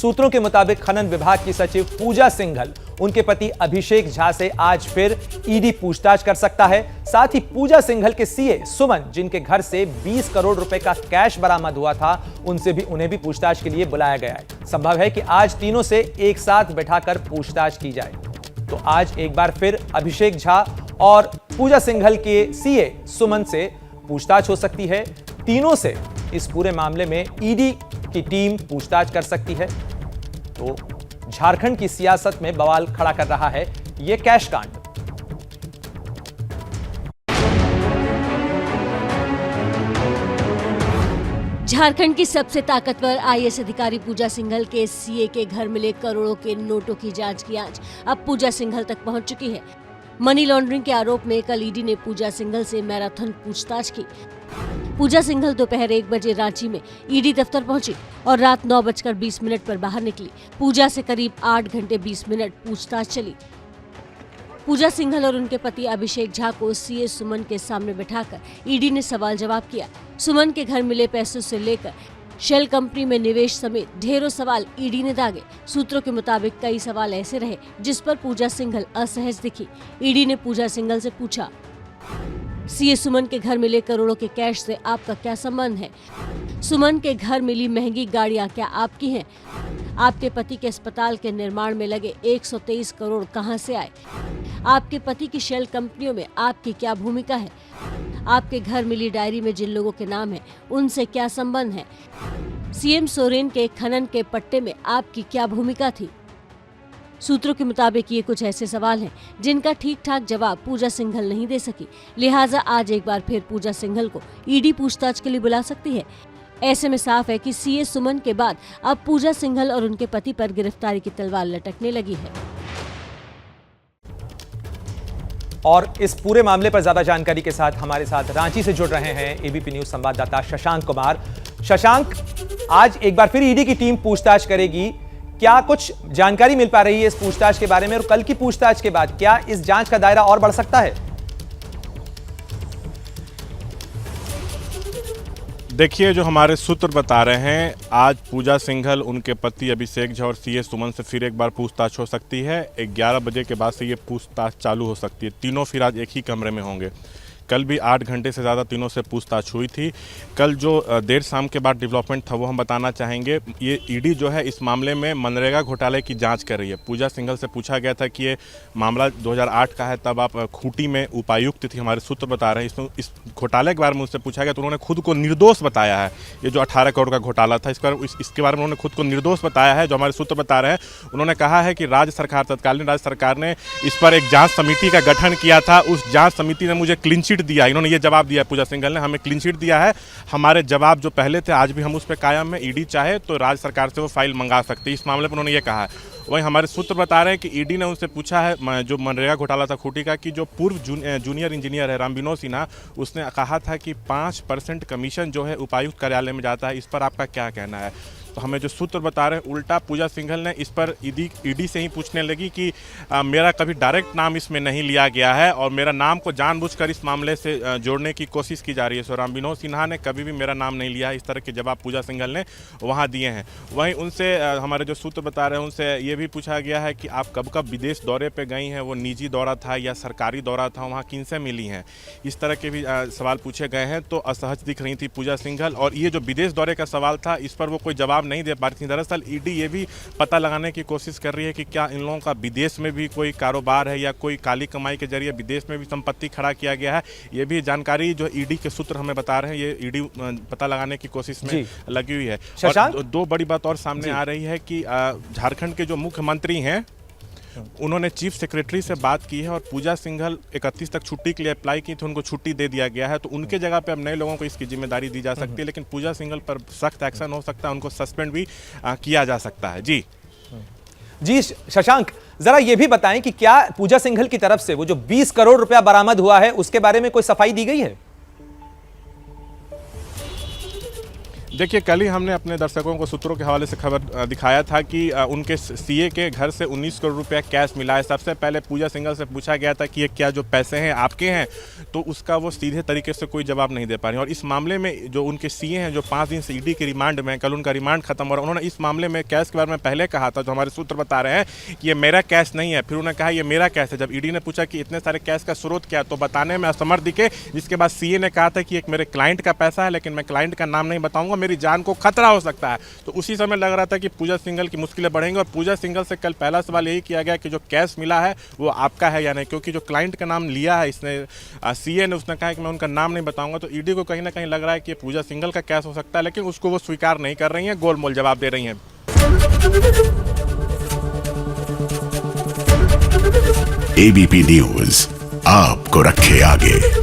सूत्रों के मुताबिक खनन विभाग की सचिव पूजा सिंघल उनके पति अभिषेक झा से आज फिर ईडी पूछताछ कर सकता है। साथ ही पूजा सिंघल के सीए सुमन, जिनके घर से 20 करोड़ रुपए का कैश बरामद हुआ था, उन्हें भी पूछताछ के लिए बुलाया गया है। संभव है कि आज तीनों से एक साथ बैठाकर पूछताछ की जाए। तो आज एक बार फिर अभिषेक झा और पूजा सिंघल के सीए सुमन से पूछताछ हो सकती है। तीनों से इस पूरे मामले में ईडी की टीम पूछताछ कर सकती है। तो झारखंड की सियासत में बवाल खड़ा कर रहा है यह कैश कांड। झारखंड की सबसे ताकतवर आईएएस अधिकारी पूजा सिंघल के सीए के घर मिले करोड़ों के नोटों की जांच की आज अब पूजा सिंघल तक पहुंच चुकी है। मनी लॉन्ड्रिंग के आरोप में कल ईडी ने पूजा सिंघल से मैराथन पूछताछ की। पूजा सिंघल दोपहर 1 बजे रांची में ईडी दफ्तर पहुंची और रात 9:20 पर बाहर निकली। पूजा से करीब 8 घंटे 20 मिनट पूछताछ चली। पूजा सिंघल और उनके पति अभिषेक झा को सीए सुमन के सामने बैठाकर ईडी ने सवाल जवाब किया। सुमन के घर मिले पैसों से लेकर शेल कंपनी में निवेश समेत ढेरों सवाल ईडी ने दागे। सूत्रों के मुताबिक कई सवाल ऐसे रहे जिस पर पूजा सिंघल असहज दिखी। ईडी ने पूजा सिंघल से पूछा, सीए सुमन के घर मिले करोड़ों के कैश से आपका क्या संबंध है? सुमन के घर मिली महंगी गाड़ियां क्या आपकी हैं? आपके पति के अस्पताल के निर्माण में लगे 123 करोड़ कहां से आए? आपके पति की शेल कंपनियों में आपकी क्या भूमिका है? आपके घर मिली डायरी में जिन लोगों के नाम है उनसे क्या संबंध है? सीएम सोरेन के खनन के पट्टे में आपकी क्या भूमिका थी? सूत्रों के मुताबिक ये कुछ ऐसे सवाल हैं जिनका ठीक ठाक जवाब पूजा सिंघल नहीं दे सकी। लिहाजा आज एक बार फिर पूजा सिंघल को ईडी पूछताछ के लिए बुला सकती है। ऐसे में साफ है कि सीए सुमन के बाद अब पूजा सिंघल और उनके पति पर गिरफ्तारी की तलवार लटकने लगी है। और इस पूरे मामले पर ज्यादा जानकारी के साथ हमारे साथ रांची से जुड़ रहे हैं एबीपी न्यूज संवाददाता शशांक कुमार। शशांक, आज एक बार फिर ईडी की टीम पूछताछ करेगी, क्या कुछ जानकारी मिल पा रही है इस पूछताछ के बारे में? और कल की पूछताछ के बाद क्या इस जांच का दायरा और बढ़ सकता है? देखिए, जो हमारे सूत्र बता रहे हैं, आज पूजा सिंघल, उनके पति अभिषेक झा और सीए सुमन से फिर एक बार पूछताछ हो सकती है। 11 बजे के बाद से ये पूछताछ चालू हो सकती है। तीनों फिर आज एक ही कमरे में होंगे। कल भी 8 घंटे से ज़्यादा तीनों से पूछताछ हुई थी। कल जो देर शाम के बाद डेवलपमेंट था वो हम बताना चाहेंगे। ये ईडी जो है इस मामले में मनरेगा घोटाले की जांच कर रही है। पूजा सिंघल से पूछा गया था कि ये मामला 2008 का है, तब आप खूंटी में उपायुक्त थी, हमारे सूत्र बता रहे हैं। इसमें इस घोटाले के बारे में उनसे पूछा गया तो उन्होंने खुद को निर्दोष बताया है। ये जो 18 करोड़ का घोटाला था, इसके बारे में उन्होंने खुद को निर्दोष बताया है। जो हमारे सूत्र बता रहे हैं, उन्होंने कहा है कि तत्कालीन राज्य सरकार ने इस पर एक जाँच समिति का गठन किया था। उस जाँच समिति ने मुझे क्लीन चिट दिया। इन्होंने ये जवाब दिया, पूजा सिंघल ने, हमें क्लीन चिट दिया है। हमारे जवाब जो पहले थे आज भी हम उस पर कायम है। ईडी चाहे तो राज्य सरकार से वो फाइल मंगा सकती है। इस मामले पर उन्होंने ये कहा है। वहीं हमारे सूत्र बता रहे हैं कि ईडी ने उनसे पूछा है, जो मनरेगा घोटाला था खूंटी का, कि जो पूर्व जूनियर इंजीनियर है रामविनोद सिन्हा, उसने कहा था कि 5% कमीशन जो है उपायुक्त कार्यालय में जाता है। इस पर आपका क्या कहना है? तो हमें जो सूत्र बता रहे हैं, उल्टा पूजा सिंघल ने इस पर ईडी से ही पूछने लगी कि मेरा कभी डायरेक्ट नाम इसमें नहीं लिया गया है और मेरा नाम को जानबूझकर इस मामले से जोड़ने की कोशिश की जा रही है। सो रामविनोद सिन्हा ने कभी भी मेरा नाम नहीं लिया है। इस तरह के जवाब पूजा सिंघल ने वहाँ दिए हैं। वहीं उनसे हमारे जो सूत्र बता रहे हैं, उनसे ये भी पूछा गया है कि आप कब कब विदेश दौरे पर गई हैं, वो निजी दौरा था या सरकारी दौरा था, वहाँ किनसे मिली हैं, इस तरह के भी सवाल पूछे गए हैं। तो असहज दिख रही थी पूजा सिंघल। और ये जो विदेश दौरे का सवाल था, इस पर वो कोई जवाब नहीं दे पा रही थी। दरअसल ईडी ये भी पता लगाने की कोशिश कर रही है कि क्या इन लोगों का विदेश में भी कोई कारोबार है या कोई काली कमाई के जरिए विदेश में भी संपत्ति खड़ा किया गया है। ये भी जानकारी जो ईडी के सूत्र हमें बता रहे हैं, ये ईडी पता लगाने की कोशिश में लगी हुई है। और दो बड़ी बात और सामने आ रही है कि झारखंड के जो मुख्यमंत्री हैं, उन्होंने चीफ सेक्रेटरी से बात की है और पूजा सिंघल 31 तक छुट्टी के लिए अप्लाई की थी, उनको छुट्टी दे दिया गया है। तो उनके जगह पे अब नए लोगों को इसकी जिम्मेदारी दी जा सकती है। लेकिन पूजा सिंघल पर सख्त एक्शन हो सकता है, उनको सस्पेंड भी किया जा सकता है। जी शशांक, जरा ये भी बताएं कि क्या पूजा सिंघल की तरफ से वो जो 20 करोड़ रुपया बरामद हुआ है उसके बारे में कोई सफाई दी गई है? देखिए, कल ही हमने अपने दर्शकों को सूत्रों के हवाले से खबर दिखाया था कि उनके सीए के घर से 19 करोड़ रुपया कैश मिला है। सबसे पहले पूजा सिंघल से पूछा गया था कि ये क्या जो पैसे हैं आपके हैं, तो उसका वो सीधे तरीके से कोई जवाब नहीं दे पा रही हैं। और इस मामले में जो उनके सीए हैं, जो 5 दिन से ईडी के रिमांड में, कल उनका रिमांड खत्म हो रहा, उन्होंने इस मामले में कैश के बारे में पहले कहा था, जो हमारे सूत्र बता रहे हैं कि ये मेरा कैश नहीं है। फिर उन्होंने कहा ये मेरा कैश है। जब ईडी ने पूछा कि इतने सारे कैश का स्रोत क्या है, तो बताने में असमर्थ दिखे, जिसके बाद सीए ने कहा था कि एक मेरे क्लाइंट का पैसा है, लेकिन मैं क्लाइंट का नाम नहीं बताऊंगा, मेरी जान को खतरा हो सकता है। तो उसी समय लग रहा था कि पूजा सिंघल की मुश्किलें बढ़ेंगी। और पूजा सिंघल से कल पहला सवाल यही किया गया कि जो कैश मिला है वो आपका है या नहीं, क्योंकि जो क्लाइंट का नाम लिया है इसने, सीए ने, उसने कहा कि मैं उनका नाम नहीं बताऊंगा। तो ईडी को कहीं ना कहीं लग रहा है कि पूजा सिंघल का कैश हो सकता है, लेकिन उसको वो स्वीकार नहीं कर रही हैं, गोलमोल जवाब दे रही हैं। एबीपी न्यूज आपको रखे आगे।